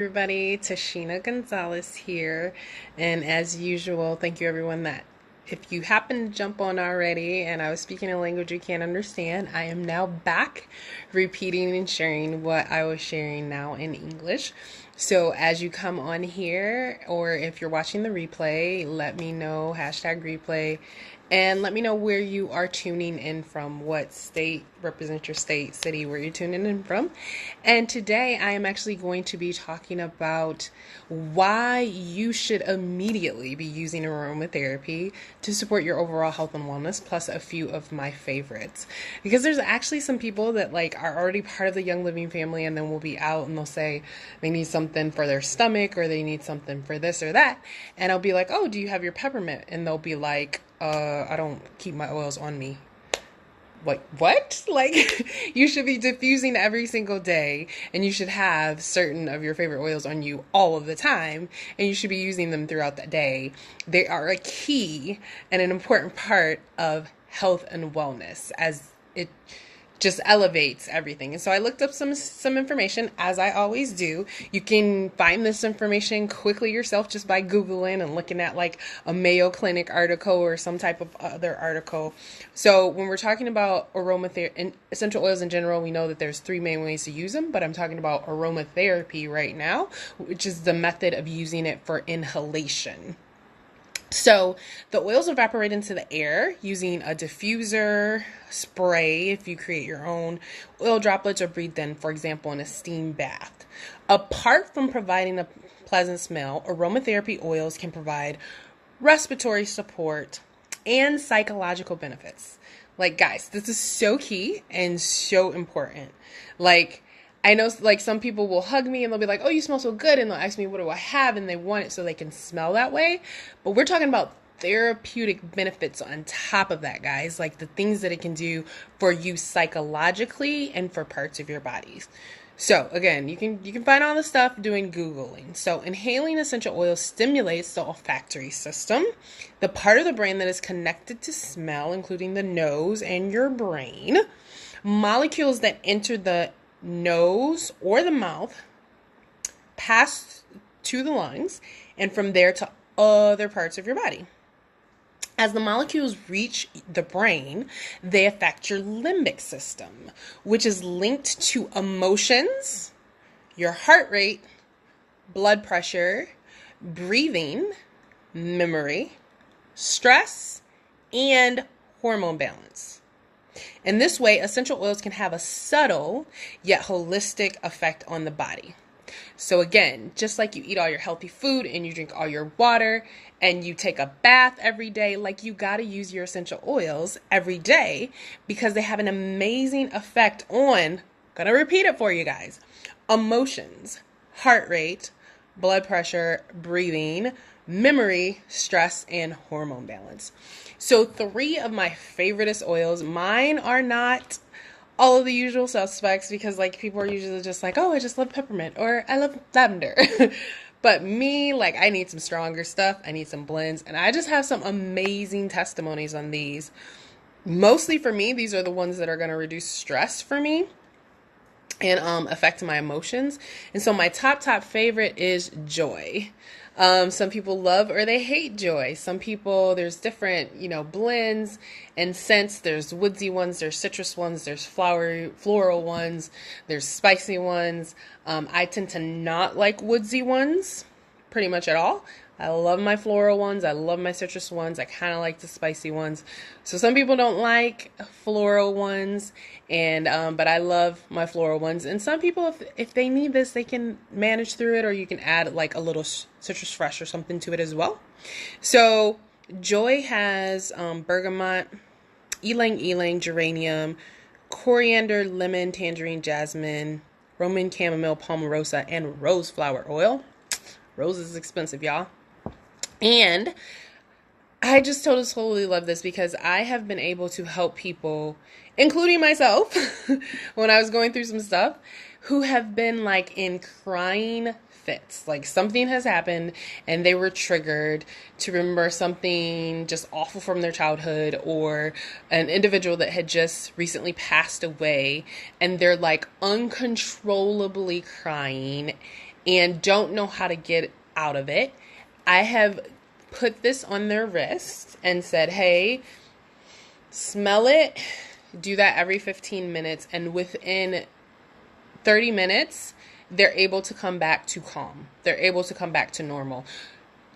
Everybody, Tashina Gonzalez here, and as usual, thank you everyone that if you happen to jump on already and I was speaking a language you can't understand, I am now back repeating and sharing what I was sharing now in English. So as you come on here, or if you're watching the replay, let me know, #replay, and let me know where you are tuning in from, what state, represent your state, city, where you're tuning in from. And today I am actually going to be talking about why you should immediately be using aromatherapy to support your overall health and wellness, plus a few of my favorites. Because there's actually some people that are already part of the Young Living family, and then will be out and they'll say they need something for their stomach or they need something for this or that. And I'll be like, oh, do you have your peppermint? And they'll be like, I don't keep my oils on me. Like, what? You should be diffusing every single day, and you should have certain of your favorite oils on you all of the time, and you should be using them throughout the day. They are a key and an important part of health and wellness, as it just elevates everything. And so I looked up some information, as I always do. You can find this information quickly yourself just by Googling and looking at a Mayo Clinic article or some type of other article. So when we're talking about aromatherapy and essential oils in general, we know that there's three main ways to use them, but I'm talking about aromatherapy right now, which is the method of using it for inhalation. So the oils evaporate into the air using a diffuser, spray if you create your own, oil droplets, or breathe in, for example, in a steam bath. Apart from providing a pleasant smell, aromatherapy oils can provide respiratory support and psychological benefits. Guys, this is so key and so important. I know some people will hug me and they'll be like, oh, you smell so good. And they'll ask me, what do I have? And they want it so they can smell that way. But we're talking about therapeutic benefits on top of that, guys. The things that it can do for you psychologically and for parts of your bodies. So again, you can find all this stuff doing Googling. So inhaling essential oils stimulates the olfactory system, the part of the brain that is connected to smell, including the nose and your brain. Molecules that enter the nose or the mouth pass to the lungs and from there to other parts of your body. As the molecules reach the brain, they affect your limbic system, which is linked to emotions, your heart rate, blood pressure, breathing, memory, stress, and hormone balance. In this way, essential oils can have a subtle yet holistic effect on the body. So again, just like you eat all your healthy food and you drink all your water and you take a bath every day, you got to use your essential oils every day because they have an amazing effect on, gonna repeat it for you guys, emotions, heart rate, blood pressure, breathing, memory, stress, and hormone balance. So 3 of my favoriteest oils, mine are not all of the usual suspects because people are usually just oh, I just love peppermint or I love lavender. But me, I need some stronger stuff. I need some blends, and I just have some amazing testimonies on these. Mostly for me, these are the ones that are going to reduce stress for me and affect my emotions. And so my top favorite is Joy. Some people love or they hate Joy. Some people, there's different, blends and scents. There's woodsy ones, there's citrus ones, there's floral ones, there's spicy ones. I tend to not like woodsy ones pretty much at all. I love my floral ones. I love my citrus ones. I kind of like the spicy ones. So some people don't like floral ones, and but I love my floral ones. And some people, if they need this, they can manage through it, or you can add a little citrus fresh or something to it as well. So Joy has bergamot, ylang-ylang, geranium, coriander, lemon, tangerine, jasmine, Roman chamomile, palmarosa, and rose flower oil. Rose is expensive, y'all. And I just totally love this because I have been able to help people, including myself, when I was going through some stuff, who have been in crying fits. Something has happened and they were triggered to remember something just awful from their childhood, or an individual that had just recently passed away, and they're uncontrollably crying and don't know how to get out of it, I have put this on their wrist and said, hey, smell it, do that every 15 minutes, and within 30 minutes, they're able to come back to calm. They're able to come back to normal.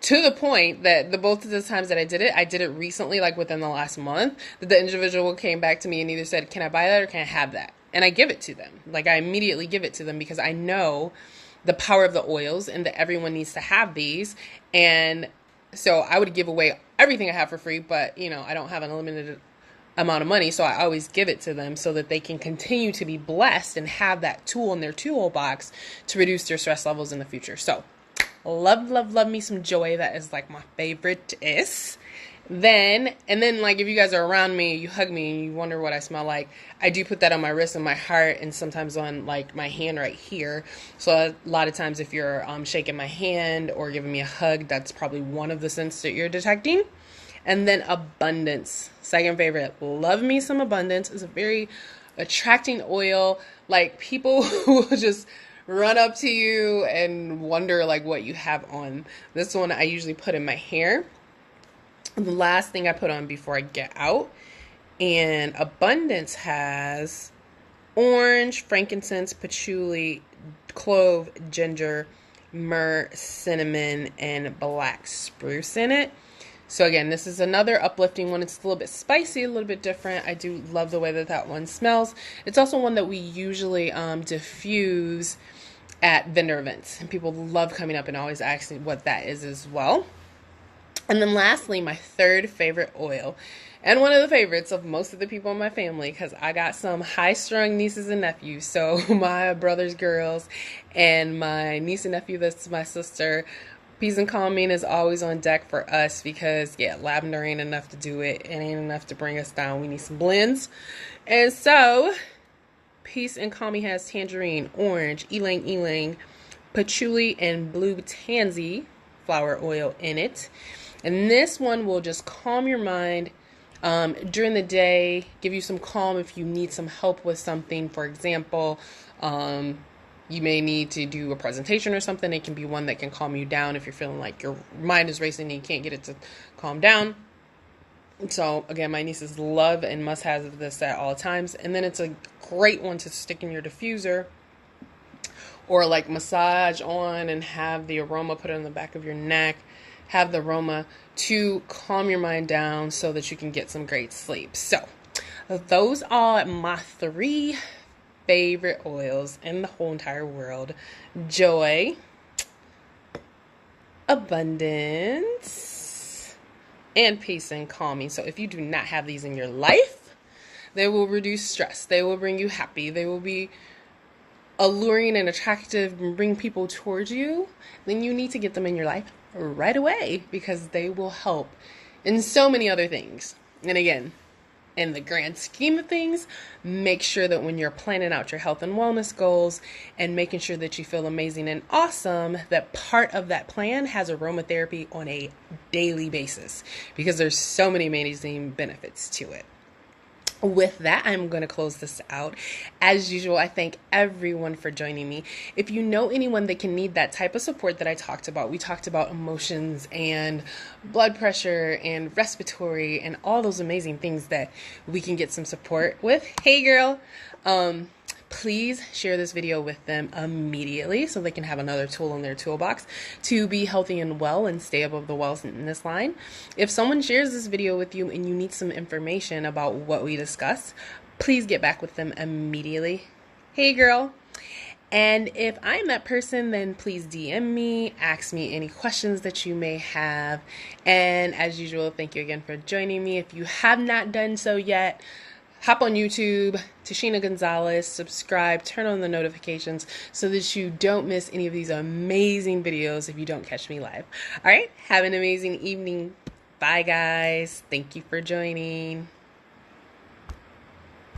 To the point that both of the times that I did it recently, like within the last month, that the individual came back to me and either said, can I buy that or can I have that? And I give it to them. Like, I immediately give it to them because I know the power of the oils and that everyone needs to have these. And so I would give away everything I have for free, but I don't have an unlimited amount of money, so I always give it to them so that they can continue to be blessed and have that tool in their toolbox to reduce their stress levels in the future. So love, love, love me some Joy. That is like my favorite is. Then like if you guys are around me, you hug me and you wonder what I smell like, I do put that on my wrist and my heart and sometimes on like my hand right here. So a lot of times if you're shaking my hand or giving me a hug, that's probably one of the scents that you're detecting. And then abundance, second favorite. Love me some abundance. It's a very attracting oil. Like, people will just run up to you and wonder like what you have on. This one I usually put in my hair. The last thing I put on before I get out. And abundance has orange, frankincense, patchouli, clove, ginger, myrrh, cinnamon, and black spruce in it. So again, this is another uplifting one. It's a little bit spicy, a little bit different. I do love the way that one smells. It's also one that we usually diffuse at vendor events. And people love coming up and always asking what that is as well. And then lastly, my third favorite oil, and one of the favorites of most of the people in my family, because I got some high-strung nieces and nephews. So my brother's girls and my niece and nephew, that's my sister, Peace and Calming is always on deck for us because, yeah, lavender ain't enough to do it. It ain't enough to bring us down. We need some blends. And so Peace and Calming has tangerine, orange, ylang ylang, patchouli, and blue tansy flower oil in it. And this one will just calm your mind during the day, give you some calm if you need some help with something. For example, you may need to do a presentation or something. It can be one that can calm you down if you're feeling like your mind is racing and you can't get it to calm down. So again, my nieces love and must have this at all times. And then it's a great one to stick in your diffuser or like massage on and have the aroma put it on the back of your neck. Have the aroma to calm your mind down so that you can get some great sleep. So those are my three favorite oils in the whole entire world: Joy, Abundance, and Peace and Calming. So if you do not have these in your life, they will reduce stress. They will bring you happy. They will be alluring and attractive and bring people towards you. Then you need to get them in your life right away because they will help in so many other things. And again, in the grand scheme of things, make sure that when you're planning out your health and wellness goals and making sure that you feel amazing and awesome, that part of that plan has aromatherapy on a daily basis because there's so many amazing benefits to it. With that, I'm going to close this out. As usual, I thank everyone for joining me. If you know anyone that can need that type of support that I talked about, we talked about emotions and blood pressure and respiratory and all those amazing things that we can get some support with. Hey girl, please share this video with them immediately so they can have another tool in their toolbox to be healthy and well and stay above the wellness line. If someone shares this video with you and you need some information about what we discussed, please get back with them immediately. Hey girl. And if I'm that person, then please DM me, ask me any questions that you may have. And as usual, thank you again for joining me. If you have not done so yet, hop on YouTube, Tashina Gonzalez, subscribe, turn on the notifications so that you don't miss any of these amazing videos if you don't catch me live. All right, have an amazing evening. Bye, guys. Thank you for joining.